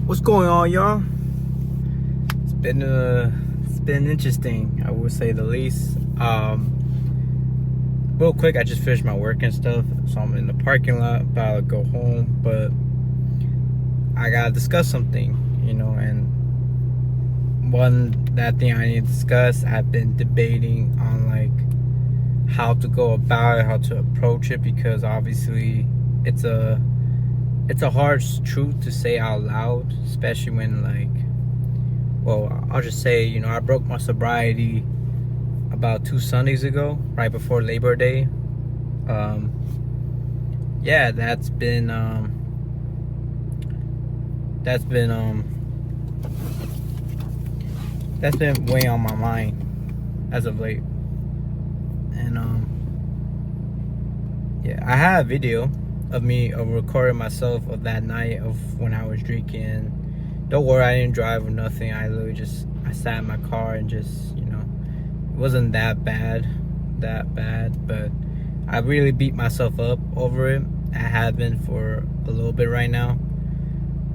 What's going on, y'all? It's been interesting, I would say the least. Real quick, I just finished my work and stuff, so I'm in the parking lot about to go home, but I gotta discuss something, and that thing I need to discuss, I've been debating on like how to go about it, how to approach it, because obviously it's a hard truth to say out loud, especially when I'll just say, I broke my sobriety about 2 Sundays ago, right before Labor Day. Yeah, that's been weighing on my mind as of late. And yeah, I have a video of me recording myself of that night of when I was drinking. Don't worry, I didn't drive or nothing. I literally I sat in my car and just, it wasn't that bad, but I really beat myself up over it. I have been for a little bit right now.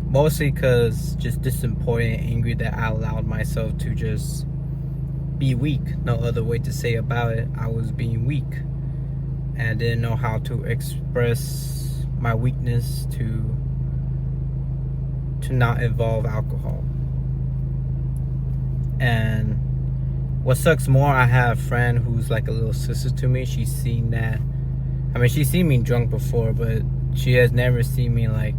Mostly because just disappointed and angry that I allowed myself to just be weak. No other way to say about it. I was being weak. And I didn't know how to express my weakness to not involve alcohol. And what sucks more, I have a friend who's like a little sister to me. She's seen that. I mean, she's seen me drunk before, but she has never seen me like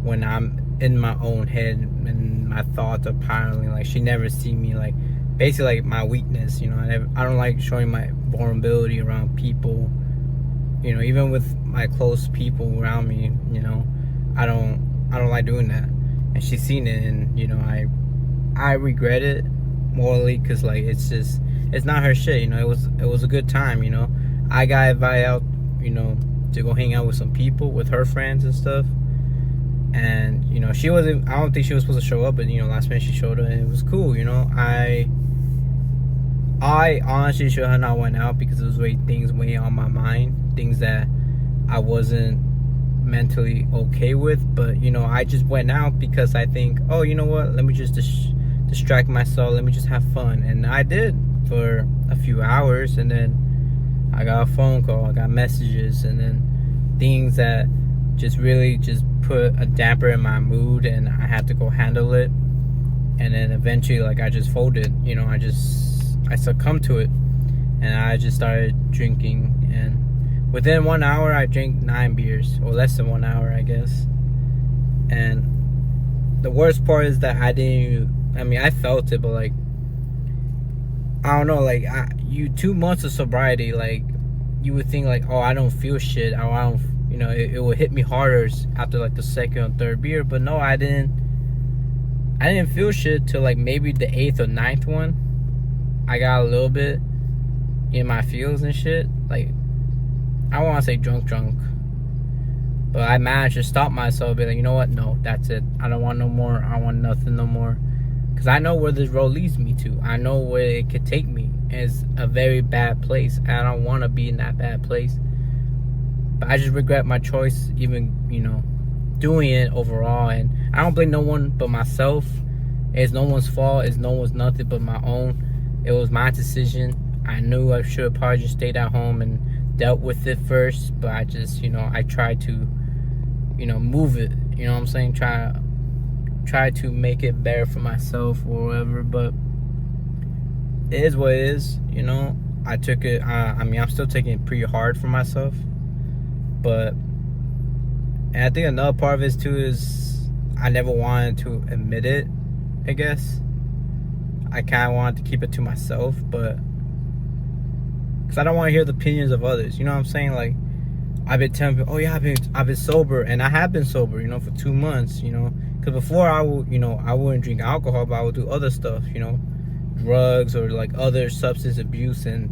when I'm in my own head and my thoughts are piling. Like, she never seen me like basically like my weakness. I don't like showing my vulnerability around people. Even with my close people around me. I don't like doing that. And she's seen it, and I regret it morally, because like it's not her shit. It was a good time. I got invited out to go hang out with some people, with her friends and stuff, and she wasn't, I don't think she was supposed to show up, but last minute she showed up and it was cool. I honestly should have not went out, because it was things weighing on my mind, things that I wasn't mentally okay with. But I just went out because I think, oh, you know what, let me just distract myself, let me just have fun. And I did for a few hours, and then I got a phone call, I got messages, and then things that just really just put a damper in my mood, and I had to go handle it. And then eventually, like, I just folded. I succumbed to it, and I just started drinking. And within 1 hour, I drank 9 beers, or less than 1 hour, I guess. And the worst part is that I felt it, but like, I don't know, like, 2 months of sobriety, like, you would think like, oh, I don't feel shit, or I don't, it would hit me harder after like the second or third beer. But no, I didn't feel shit till like maybe the 8th or 9th one. I got a little bit in my feels and shit. Like, I don't want to say drunk, but I managed to stop myself, be like, you know what, no, that's it. I don't want no more. I want nothing no more. Because I know where this road leads me to. I know where it could take me. It's a very bad place, and I don't want to be in that bad place. But I just regret my choice, even, doing it overall. And I don't blame no one but myself. It's no one's fault. It's no one's nothing but my own. It was my decision. I knew I should have probably just stayed at home and dealt with it first. But I just, I tried to, move it. You know what I'm saying? Try to make it better for myself or whatever. But it is what it is. I took it. I'm still taking it pretty hard for myself. But, and I think another part of it too is I never wanted to admit it, I guess. I kind of wanted to keep it to myself, but because I don't want to hear the opinions of others. You know what I'm saying? Like, I've been telling people, oh yeah, I've been sober, and I have been sober, for 2 months, because before I wouldn't drink alcohol, but I would do other stuff, drugs or like other substance abuse, and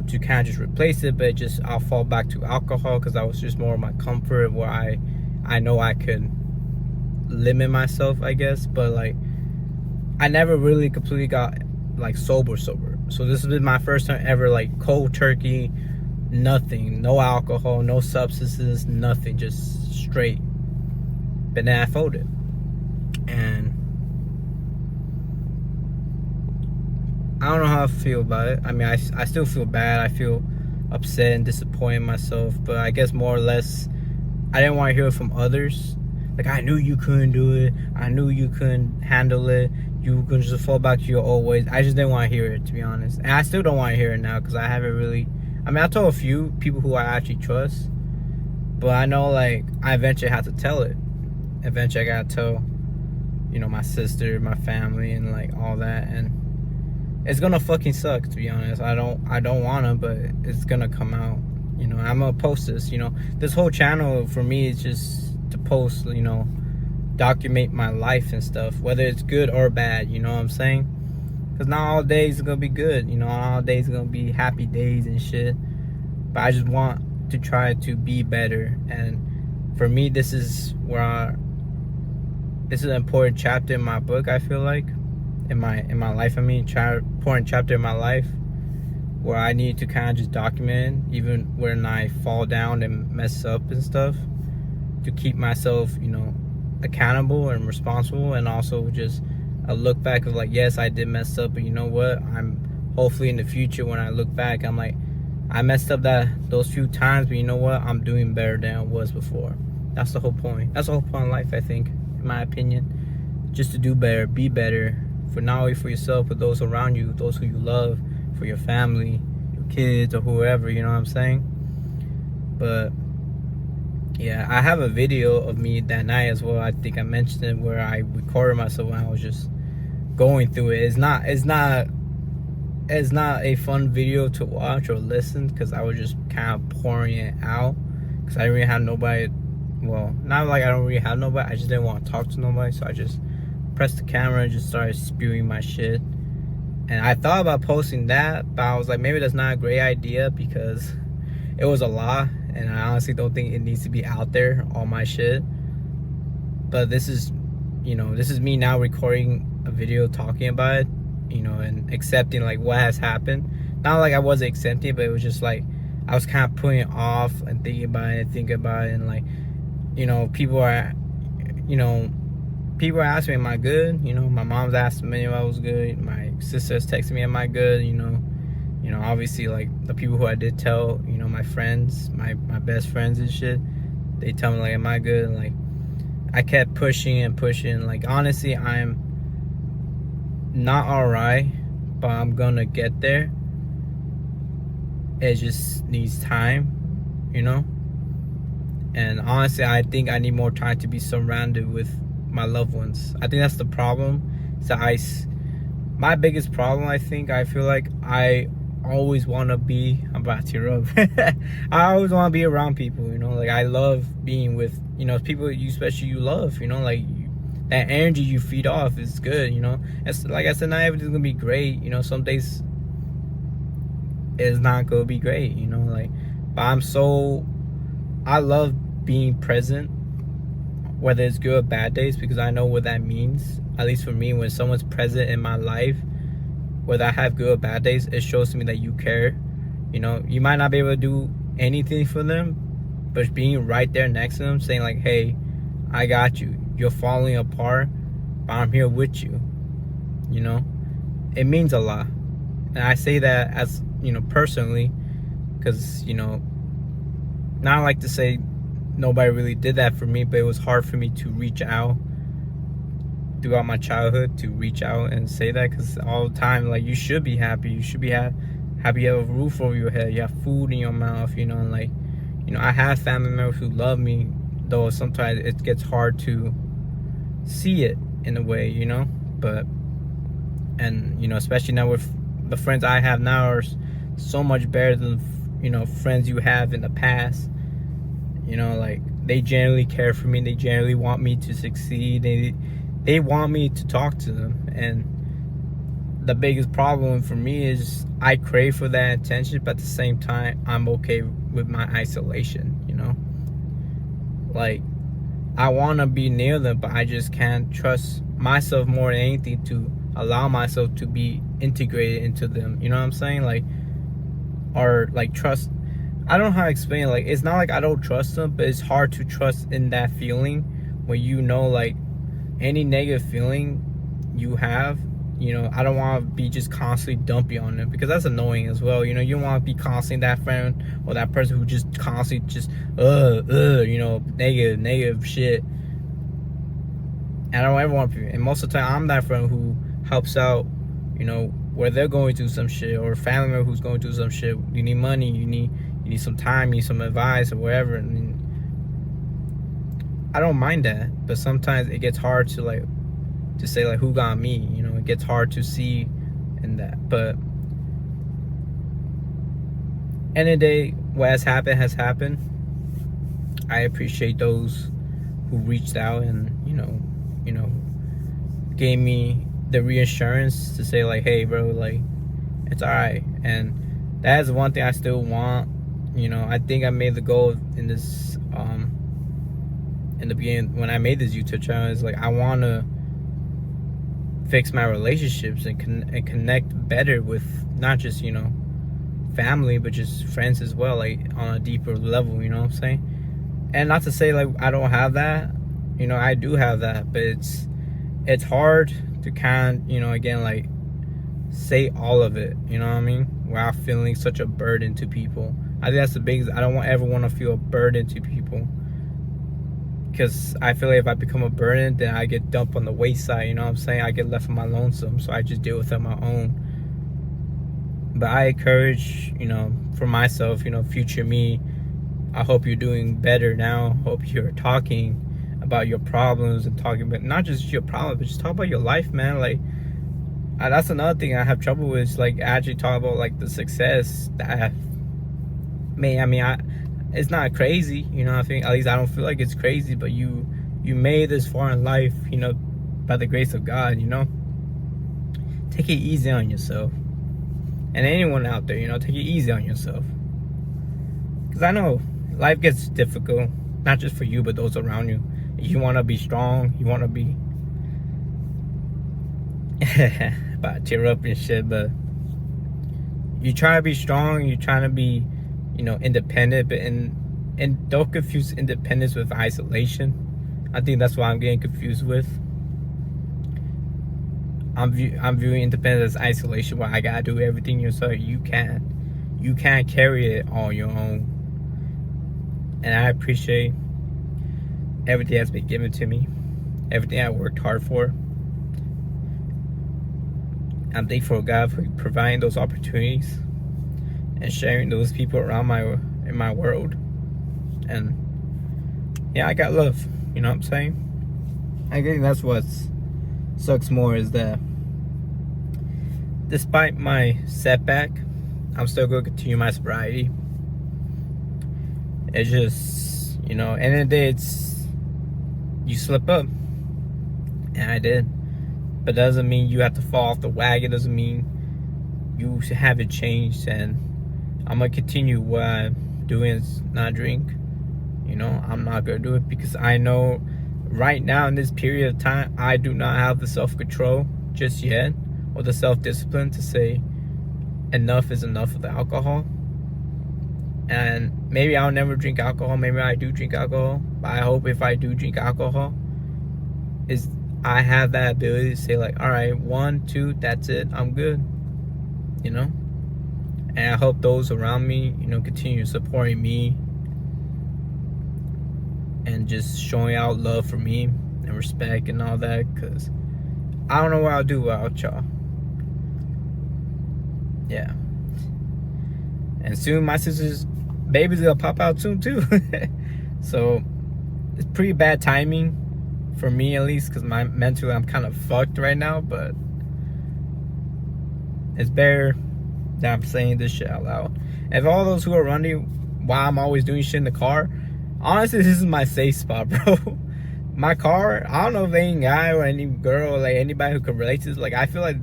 to kind of just replace it. But I'll fall back to alcohol because that was just more of my comfort, where I know I could limit myself, I guess. But like, I never really completely got like sober. So this has been my first time ever, like, cold turkey, nothing, no alcohol, no substances, nothing, just straight. But then I folded. And I don't know how I feel about it. I mean, I still feel bad. I feel upset and disappointed in myself. But I guess more or less, I didn't want to hear it from others. Like, I knew you couldn't do it. I knew you couldn't handle it. You could just fall back to your old ways. I just didn't want to hear it, to be honest. And I still don't want to hear it now because I haven't really... I mean, I told a few people who I actually trust. But I know, like, I eventually have to tell it. Eventually, I got to tell, you know, my sister, my family, and, like, all that. And it's gonna fucking suck, to be honest. I don't wanna, but it's gonna come out. You know, I'm gonna post this. You know, this whole channel for me is just to post, you know, document my life and stuff, whether it's good or bad. You know what I'm saying? Because not all days are gonna be good. You know, not all days are gonna be happy days and shit. But I just want to try to be better. And for me, this is this is an important chapter in my book. I feel like in my life. I mean, important chapter in my life where I need to kind of just document it, even when I fall down and mess up and stuff, to keep myself, you know, accountable and responsible, and also just a look back of like, yes, I did mess up, but you know what? I'm hopefully in the future when I look back, I'm like, I messed up those few times, but you know what? I'm doing better than I was before. That's the whole point. That's the whole point of life, I think, in my opinion. Just to do better, be better, for not only for yourself, but those around you, those who you love, for your family, your kids, or whoever, you know what I'm saying? But yeah, I have a video of me that night as well. I think I mentioned it, where I recorded myself when I was just going through it. It's not a fun video to watch or listen, because I was just kind of pouring it out, because I didn't really have nobody. Well, not like I don't really have nobody, I just didn't want to talk to nobody, so I just pressed the camera and just started spewing my shit. And I thought about posting that, but I was like, maybe that's not a great idea, because it was a lot, and I honestly don't think it needs to be out there, all my shit. But this is, you know, this is me now recording a video talking about it, you know, and accepting like what has happened. Not like I wasn't accepting, but it was just like I was kind of putting it off and thinking about it, and like, you know, people are asking me, am I good? You know, my mom's asking me if I was good. My sister's texting me, am I good? You know, obviously, like, the people who I did tell, you know, my friends, my best friends and shit, they tell me, like, am I good? And, like, I kept pushing and pushing. Like, honestly, I'm not alright, but I'm gonna get there. It just needs time, you know? And honestly, I think I need more time to be surrounded with my loved ones. I think that's the problem. So my biggest problem, I feel like I always want to be, I'm about to tear up. I always want to be around people, you know, like I love being with, you know, people especially you love, you know, like that energy you feed off is good, you know. It's like I said, not everything's gonna be great, you know. Some days it's not gonna be great, you know, like, but I love being present, whether it's good or bad days, because I know what that means. At least for me, when someone's present in my life, whether I have good or bad days, it shows to me that you care. You know, you might not be able to do anything for them, but being right there next to them, saying like, hey, I got you. You're falling apart, but I'm here with you. You know, it means a lot. And I say that as, you know, personally, because, you know, not like to say nobody really did that for me, but it was hard for me to reach out throughout my childhood, to reach out and say that, because all the time, like, you should be happy, you should be happy you have a roof over your head, you have food in your mouth, you know. And like, you know, I have family members who love me, though sometimes it gets hard to see it in a way, you know. But, and, you know, especially now with the friends I have now are so much better than, you know, friends you have in the past. You know, like, they generally care for me, they generally want me to succeed, they want me to talk to them. And the biggest problem for me is I crave for that attention, but at the same time, I'm okay with my isolation, you know. Like, I want to be near them, but I just can't trust myself more than anything to allow myself to be integrated into them, you know what I'm saying? Like, or like trust, I don't know how to explain it. Like, it's not like I don't trust them, but it's hard to trust in that feeling when you know, like, any negative feeling you have, I don't want to be just constantly dumpy on them, because that's annoying as well. You don't want to be constantly that friend or that person who just constantly just negative shit. And I don't ever want to be. And most of the time, I'm that friend who helps out, where they're going through some shit, or a family member who's going through some shit. You need money, you need some time, you need some advice or whatever. And I don't mind that, but sometimes it gets hard to say like who got me. It gets hard to see in that. But end of the day, what has happened has happened. I appreciate those who reached out and gave me the reassurance to say like, hey bro, like it's all right. And that is one thing I still want. I think I made the goal in this in the beginning when I made this YouTube channel, is like I want to fix my relationships and connect better with not just family, but just friends as well, like on a deeper level. You know what I'm saying? And not to say like I don't have that. I do have that, but it's hard to again, like say all of it, you know what I mean, without feeling such a burden to people. I think that's the biggest. I don't ever want to feel a burden to people, because I feel like if I become a burden, then I get dumped on the wayside. You know what I'm saying? I get left on my lonesome, so I just deal with it on my own. But I encourage, for myself, future me, I hope you're doing better now. Hope you're talking about your problems and talking about not just your problems, but just talk about your life, man. Like that's another thing I have trouble with, is like actually talk about like the success that I have made. I mean, it's not crazy, I think, at least I don't feel like it's crazy, but you made this far in life, by the grace of God. Take it easy on yourself, and anyone out there, take it easy on yourself, because I know life gets difficult, not just for you but those around you. You want to be strong, you want to be about to tear up and shit, but you try to be strong, you trying to be independent, but and don't confuse independence with isolation. I think that's what I'm getting confused with. I'm viewing independence as isolation, where I gotta do everything yourself. You can't carry it on your own. And I appreciate everything that's been given to me, everything I worked hard for. I'm thankful to God for providing those opportunities and sharing those people around in my world. And yeah, I got love. You know what I'm saying? I think that's what sucks more, is that despite my setback, I'm still going to continue my sobriety. It's just, end of the day, it's you slip up, and I did. But that doesn't mean you have to fall off the wagon. It doesn't mean you haven't changed. And I'm gonna continue what I'm doing, is not drink. I'm not gonna do it, because I know right now in this period of time, I do not have the self-control just yet, or the self-discipline to say enough is enough of the alcohol. And maybe I'll never drink alcohol. Maybe I do drink alcohol. But I hope if I do drink alcohol, is I have that ability to say like, all right, 1, 2, that's it, I'm good. And I hope those around me, continue supporting me and just showing out love for me and respect and all that, because I don't know what I'll do without y'all. Yeah. And soon my sister's baby's gonna pop out soon too. So it's pretty bad timing for me, at least, because mentally I'm kind of fucked right now. But it's better that I'm saying this shit out loud. And for all those who are wondering why I'm always doing shit in the car, honestly, this is my safe spot, bro. My car, I don't know if any guy or any girl, like anybody who could relate to this, like I feel like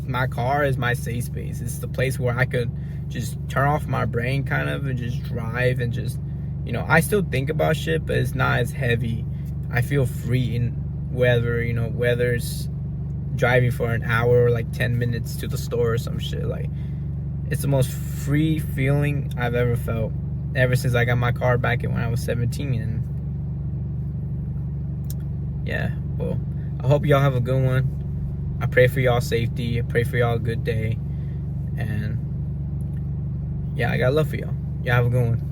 my car is my safe space. It's the place where I could just turn off my brain kind of and just drive and just, I still think about shit, but it's not as heavy. I feel free in whether it's driving for an hour or like 10 minutes to the store or some shit. Like, it's the most free feeling I've ever felt ever since I got my car back when I was 17. And yeah, well, I hope y'all have a good one. I pray for y'all safety. I pray for y'all a good day. And yeah, I got love for y'all. Y'all have a good one.